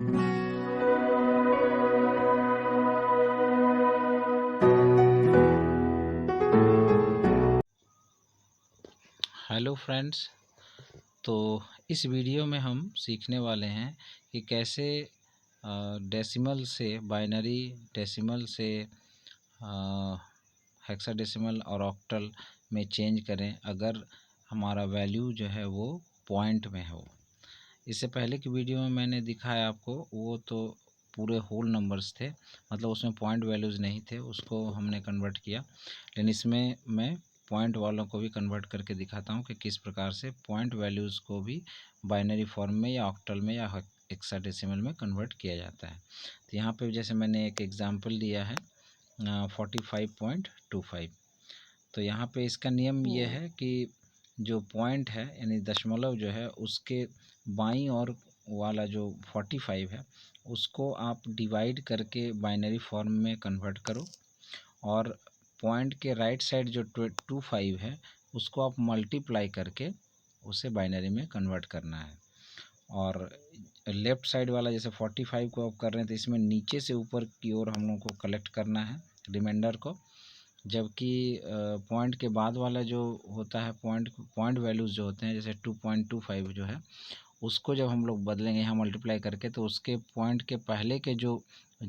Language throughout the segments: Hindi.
हेलो फ्रेंड्स, तो इस वीडियो में हम सीखने वाले हैं कि कैसे डेसिमल से बाइनरी, डेसिमल से हेक्साडेसिमल और ऑक्टल में चेंज करें अगर हमारा वैल्यू जो है वो पॉइंट में हो। इससे पहले की वीडियो में मैंने दिखाया आपको, वो तो पूरे होल नंबर्स थे, मतलब उसमें पॉइंट वैल्यूज़ नहीं थे, उसको हमने कन्वर्ट किया। लेकिन इसमें मैं पॉइंट वालों को भी कन्वर्ट करके दिखाता हूँ कि किस प्रकार से पॉइंट वैल्यूज़ को भी बाइनरी फॉर्म में या ऑक्टल में या हेक्साडेसिमल में कन्वर्ट किया जाता है। तो यहाँ पे जैसे मैंने एक एग्जांपल दिया है 45.25। तो यहाँ पे इसका नियम ये है कि जो पॉइंट है यानी दशमलव जो है उसके बाईं ओर वाला जो 45 है उसको आप डिवाइड करके बाइनरी फॉर्म में कन्वर्ट करो, और पॉइंट के राइट साइड जो 25 है उसको आप मल्टीप्लाई करके उसे बाइनरी में कन्वर्ट करना है। और लेफ़्ट साइड वाला जैसे 45 को आप कर रहे हैं तो इसमें नीचे से ऊपर की ओर हम लोग को कलेक्ट करना है रिमाइंडर को, जबकि पॉइंट के बाद वाला जो होता है पॉइंट वैल्यूज़ जो होते हैं जैसे 2.25 जो है उसको जब हम लोग बदलेंगे यहाँ मल्टीप्लाई करके तो उसके पॉइंट के पहले के जो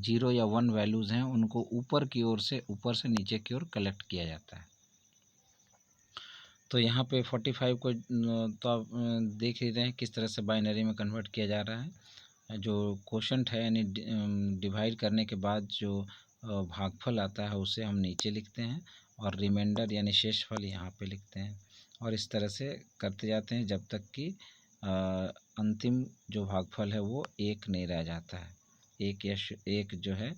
0 या 1 वैल्यूज़ हैं उनको ऊपर की ओर से नीचे की ओर कलेक्ट किया जाता है। तो यहाँ पे 45 को तो आप देख ही रहे हैं किस तरह से बाइनरी में कन्वर्ट किया जा रहा है। जो क्वोशंट है यानी डिवाइड करने के बाद जो भागफल आता है उसे हम नीचे लिखते हैं और रिमाइंडर यानी शेषफल यहाँ पे लिखते हैं, और इस तरह से करते जाते हैं जब तक कि अंतिम जो भागफल है वो एक नहीं रह जाता है, एक जो है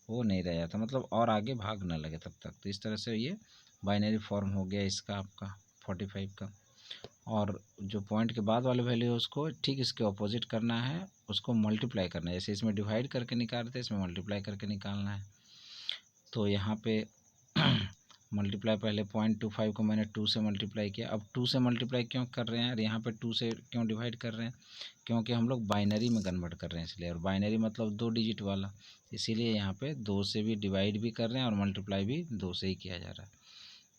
वो नहीं रह जाता, मतलब और आगे भाग ना लगे तब तक। तो इस तरह से ये बाइनरी फॉर्म हो गया इसका आपका 45 का। और जो पॉइंट के बाद वाले वैल्यू है उसको ठीक इसके ऑपोजिट करना है, उसको मल्टीप्लाई करना है। जैसे इसमें डिवाइड करके निकालते हैं इसमें मल्टीप्लाई करके निकालना है। तो यहाँ पे मल्टीप्लाई पहले 0.25 को मैंने 2 से मल्टीप्लाई किया। अब 2 से मल्टीप्लाई क्यों कर रहे हैं और यहाँ पे 2 से क्यों डिवाइड कर रहे हैं, क्योंकि हम लोग बाइनरी में कन्वर्ट कर रहे हैं इसलिए, और बाइनरी मतलब 2 डिजिट वाला, इसीलिए यहाँ पे 2 से भी डिवाइड भी कर रहे हैं और मल्टीप्लाई भी 2 से ही किया जा रहा है।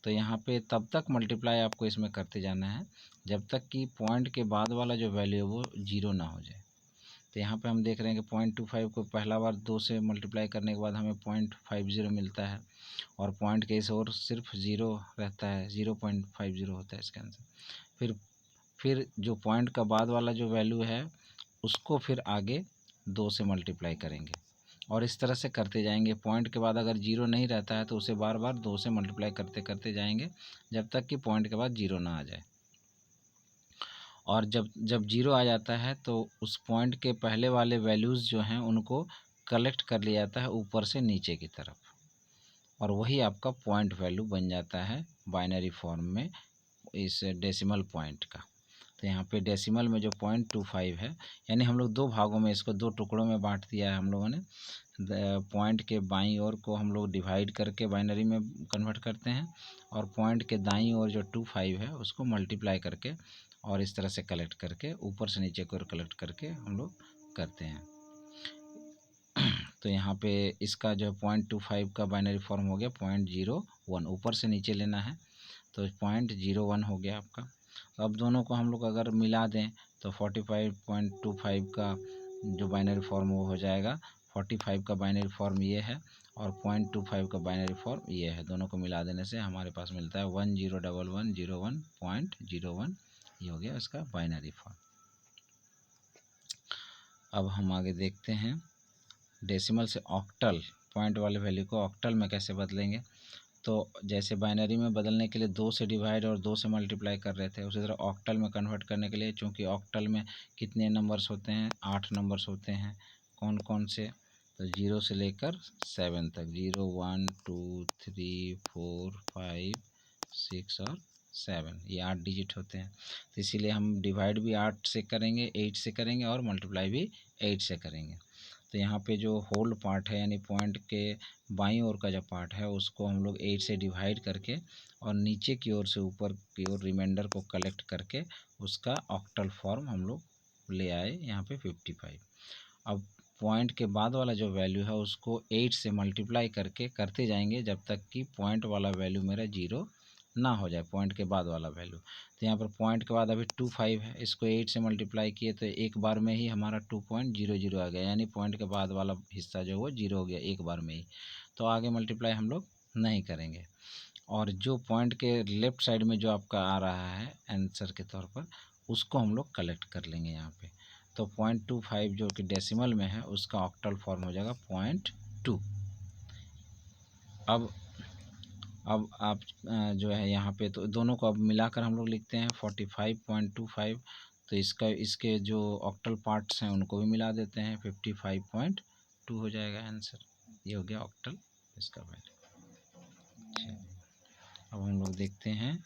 तो यहाँ पे तब तक मल्टीप्लाई आपको इसमें करते जाना है जब तक कि पॉइंट के बाद वाला जो वैल्यू है वो 0 ना हो जाए। तो यहाँ पे हम देख रहे हैं कि 0.25 को पहला बार 2 से मल्टीप्लाई करने के बाद हमें 0.50 मिलता है, और पॉइंट के इस ओर सिर्फ 0 रहता है, 0.50 होता है इसका आंसर। फिर जो पॉइंट का बाद वाला जो वैल्यू है उसको फिर आगे 2 से मल्टीप्लाई करेंगे, और इस तरह से करते जाएंगे। पॉइंट के बाद अगर 0 नहीं रहता है तो उसे बार बार 2 से मल्टीप्लाई करते करते जाएंगे जब तक कि पॉइंट के बाद 0 ना आ जाए। और जब जब 0 आ जाता है तो उस पॉइंट के पहले वाले वैल्यूज़ जो हैं उनको कलेक्ट कर लिया जाता है ऊपर से नीचे की तरफ, और वही आपका पॉइंट वैल्यू बन जाता है बाइनरी फॉर्म में इस डेसिमल पॉइंट का। तो यहाँ पे डेसिमल में जो 0.25 है, यानी हम लोग 2 भागों में इसको 2 टुकड़ों में बांट दिया है हम लोगों ने। पॉइंट के बाईं ओर को हम लोग डिवाइड करके बाइनरी में कन्वर्ट करते हैं, और पॉइंट के दाईं ओर जो 25 है उसको मल्टीप्लाई करके और इस तरह से कलेक्ट करके ऊपर से नीचे की ओर कलेक्ट करके हम लोग करते हैं। तो यहाँ पे इसका जो 0.25 का बाइनरी फॉर्म हो गया 0.01, ऊपर से नीचे लेना है तो 0.01 हो गया आपका। तो अब दोनों को हम लोग अगर मिला दें तो 45.25 का जो बाइनरी फॉर्म वो हो जाएगा। 45 का बाइनरी फॉर्म ये है और 0.25 का बाइनरी फॉर्म ये है, दोनों को मिला देने से हमारे पास मिलता है 101101.01। ये हो गया इसका बाइनरी फॉर्म। अब हम आगे देखते हैं डेसिमल से ऑक्टल, पॉइंट वाले वैल्यू को ऑक्टल में कैसे बदलेंगे। तो जैसे बाइनरी में बदलने के लिए 2 से डिवाइड और 2 से मल्टीप्लाई कर रहे थे, उसी तरह ऑक्टल में कन्वर्ट करने के लिए, चूँकि ऑक्टल में कितने नंबर्स होते हैं, 8 नंबर्स होते हैं। कौन कौन से, तो 0 से लेकर 7 तक, 0 1 2 3 4 5 6 और 7, ये 8 डिजिट होते हैं। तो इसीलिए हम डिवाइड भी 8 से करेंगे, 8 से करेंगे, और मल्टीप्लाई भी 8 से करेंगे। तो यहाँ पे जो होल पार्ट है यानी पॉइंट के बाईं ओर का जो पार्ट है उसको हम लोग 8 से डिवाइड करके और नीचे की ओर से ऊपर की ओर रिमाइंडर को कलेक्ट करके उसका ऑक्टल फॉर्म हम लोग ले आए यहाँ पे 55। अब पॉइंट के बाद वाला जो वैल्यू है उसको 8 से मल्टीप्लाई करके करते जाएंगे जब तक कि पॉइंट वाला वैल्यू मेरा 0 ना हो जाए, पॉइंट के बाद वाला वैल्यू। तो यहाँ पर पॉइंट के बाद अभी 25 है, इसको 8 से मल्टीप्लाई किए तो एक बार में ही हमारा 2.00 आ गया, यानी पॉइंट के बाद वाला हिस्सा जो वो 0 हो गया एक बार में ही। तो आगे मल्टीप्लाई हम लोग नहीं करेंगे। और जो पॉइंट के लेफ़्ट साइड में जो आपका आ रहा है आंसर के तौर पर, उसको हम लोग कलेक्ट कर लेंगे यहाँ पे। तो 0.25 जो कि डेसिमल में है उसका ऑक्टल फॉर्म हो जाएगा 0.2। अब आप जो है यहाँ पे तो दोनों को अब मिलाकर हम लोग लिखते हैं 45.25। तो इसके जो ऑक्टल पार्ट्स हैं उनको भी मिला देते हैं, 55.2 हो जाएगा आंसर। ये हो गया ऑक्टल इसका वैल्यू। अब हम लोग देखते हैं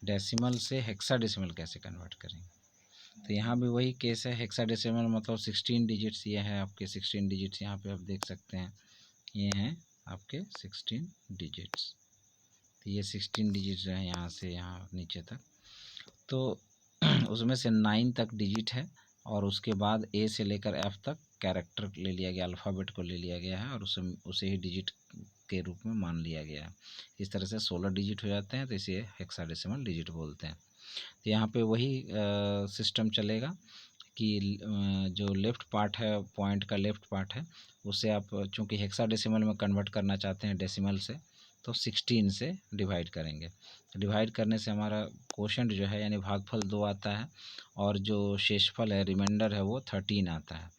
डेसिमल से हेक्साडेसिमल कैसे कन्वर्ट करेंगे। तो यहाँ भी वही केस है, हेक्साडेसिमल मतलब 16 डिजिट्स। ये है आपके 16 डिजिट्स, यहाँ पे आप देख सकते हैं ये हैं आपके 16 डिजिट्स। तो ये 16 डिजिट्स हैं यहाँ से यहाँ नीचे तक। तो उसमें से 9 तक डिजिट है और उसके बाद ए से लेकर एफ तक कैरेक्टर ले लिया गया, अल्फ़ाबेट को ले लिया गया है और उसे ही डिजिट के रूप में मान लिया गया है। इस तरह से 16 डिजिट हो जाते हैं, तो इसे हेक्साडेसिमल डिजिट बोलते हैं। तो यहाँ पे वही सिस्टम चलेगा कि जो लेफ़्ट पार्ट है, पॉइंट का लेफ़्ट पार्ट है, उसे आप चूँकि हेक्साडेसिमल में कन्वर्ट करना चाहते हैं डेसिमल से, तो 16 से डिवाइड करेंगे। डिवाइड करने से हमारा क्वोशंट जो है यानी भागफल 2 आता है और जो शेषफल है रिमाइंडर है वो 13 आता है।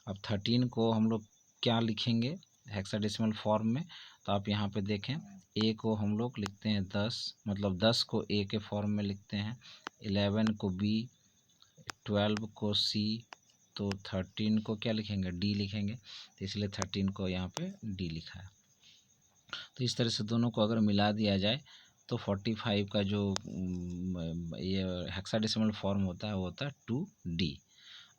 अब 13 को हम लोग क्या लिखेंगे हेक्साडेसिमल फॉर्म में, तो आप यहाँ पे देखें ए को हम लोग लिखते हैं 10, मतलब 10 को ए के फॉर्म में लिखते हैं, 11 को बी, 12 को सी, तो 13 को क्या लिखेंगे डी लिखेंगे, तो इसलिए 13 को यहाँ पे डी लिखा है। तो इस तरह से दोनों को अगर मिला दिया जाए तो 45 का जो ये हेक्साडेसिमल फॉर्म होता है वो होता है 2D।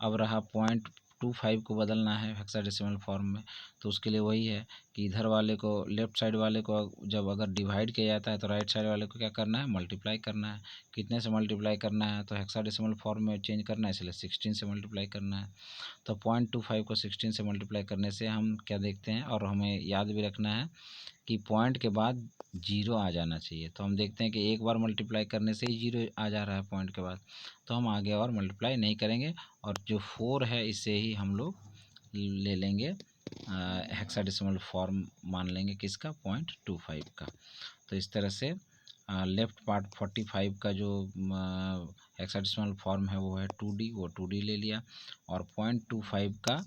अब रहा 0.25 को बदलना है हेक्साडेसिमल फॉर्म में, तो उसके लिए वही है कि इधर वाले को, लेफ़्ट साइड वाले को जब अगर डिवाइड किया जाता है तो राइट साइड वाले को क्या करना है, मल्टीप्लाई करना है। कितने से मल्टीप्लाई करना है, तो हेक्साडेसिमल फॉर्म में चेंज करना है, इसलिए 16 से मल्टीप्लाई करना है। तो 0.25 को 16 से मल्टीप्लाई करने से हम क्या देखते हैं, और हमें याद भी रखना है कि पॉइंट के बाद 0 आ जाना चाहिए। तो हम देखते हैं कि एक बार मल्टीप्लाई करने से ही 0 आ जा रहा है पॉइंट के बाद, तो हम आगे और मल्टीप्लाई नहीं करेंगे और जो 4 है इसे ही हम लोग ले लेंगे हेक्साडेसिमल फॉर्म मान लेंगे किसका, 0.25 का। तो इस तरह से लेफ़्ट पार्ट 45 का जो हेक्साडेसिमल फॉर्म है वो है 2D, वो 2D ले लिया, और 0.25 का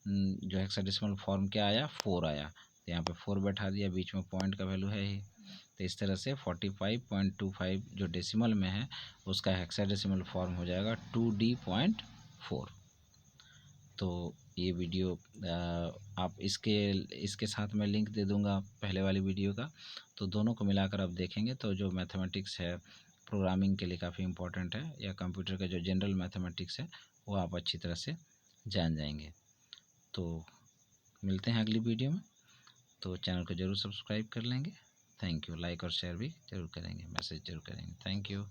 जो हेक्साडेसिमल फॉर्म क्या आया, 4 आया, तो यहाँ पे 4 बैठा दिया, बीच में पॉइंट का वैल्यू है ही। तो इस तरह से 45.25 जो डेसिमल में है उसका हेक्साडेसिमल फॉर्म हो जाएगा 2D.4। तो ये वीडियो आप इसके साथ मैं लिंक दे दूँगा पहले वाली वीडियो का, तो दोनों को मिलाकर आप देखेंगे तो जो मैथमेटिक्स है प्रोग्रामिंग के लिए काफ़ी इम्पोर्टेंट है, या कंप्यूटर का जो जनरल मैथमेटिक्स है वो आप अच्छी तरह से जान जाएंगे। तो मिलते हैं अगली वीडियो में, तो चैनल को ज़रूर सब्सक्राइब कर लेंगे। Thank you. लाइक और शेयर भी ज़रूर करेंगे, मैसेज ज़रूर करेंगे। Thank you.